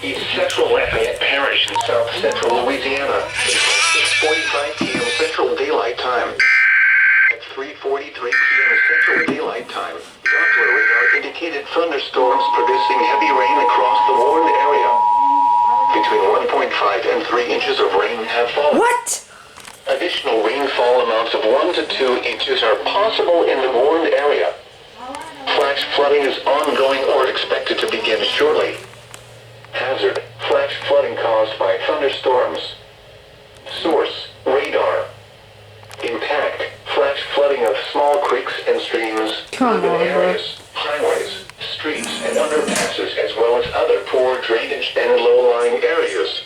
East Central Lafayette Parish in south central Louisiana. 6:45 p.m. Central Daylight Time. At 3:43 p.m. Central Daylight Time, Doppler radar indicated thunderstorms producing heavy rain across the warned area. Between 1.5 and 3 inches of rain have fallen. What? Additional rainfall amounts of 1 to 2 inches are possible in the warned area. Flash flooding is ongoing or expected to begin shortly. Hazard: flash flooding caused by thunderstorms. Source: radar. Impact: flash flooding of small creeks and streams, urban areas, highways, streets, and underpasses, as well as other poor drainage and low-lying areas.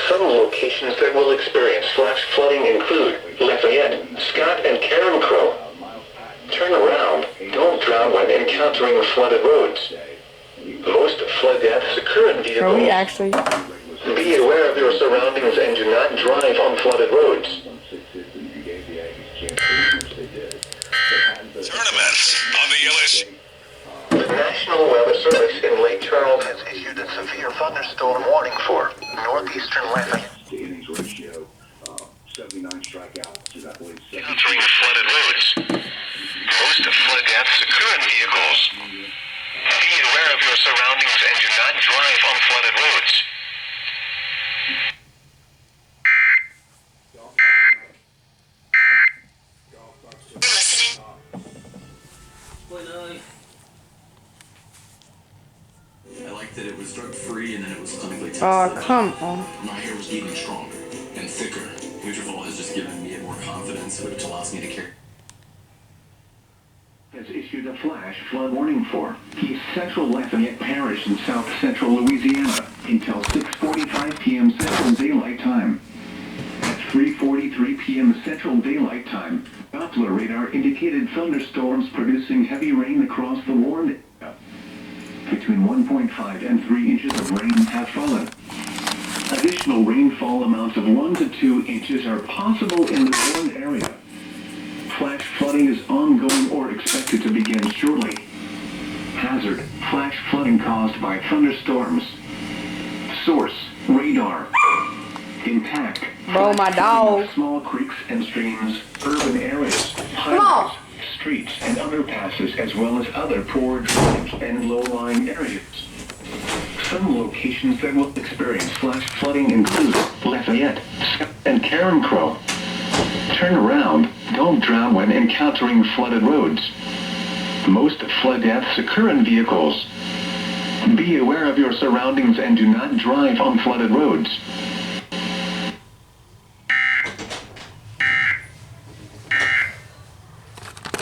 Some locations that will experience flash flooding include Lafayette, Scott, and Karen Crow. Turn around. Don't drown when encountering flooded roads. Most flood deaths occur in vehicles. Are we actually? Be aware of your surroundings and do not drive on flooded roads. Tournaments on the LS. The National Weather Service in Lake Charles has issued a severe thunderstorm warning for northeastern Lafayette. Innings ratio, 79 strikeouts, is I believe Encountering flooded roads. Most flood deaths occur in vehicles. Be aware of your surroundings and do not drive on flooded roads. I liked that it was drug-free and then it was clinically tested. Oh, come on. My hair was even stronger and thicker. Nutrafol has just given me more confidence, which allows me to carry. has issued a flash flood warning for East Central Lafayette Parish in south central Louisiana until 6:45 p.m. Central Daylight Time. At 3:43 p.m. Central Daylight Time, Doppler radar indicated thunderstorms producing heavy rain across the warned area. Between 1.5 and 3 inches of rain have fallen. Additional rainfall amounts of 1 to 2 inches are possible in the warned area. Flash flooding is ongoing or expected to begin shortly. Hazard: flash flooding caused by thunderstorms. Source: radar. Impact: Bro, my dog. small creeks and streams, urban areas, highways, streets, and underpasses, as well as other poor drainage and low-lying areas. Some locations that will experience flash flooding include Lafayette, Scott, and Karen Crow. Turn around. Don't drown when encountering flooded roads. Most flood deaths occur in vehicles. Be aware of your surroundings and do not drive on flooded roads.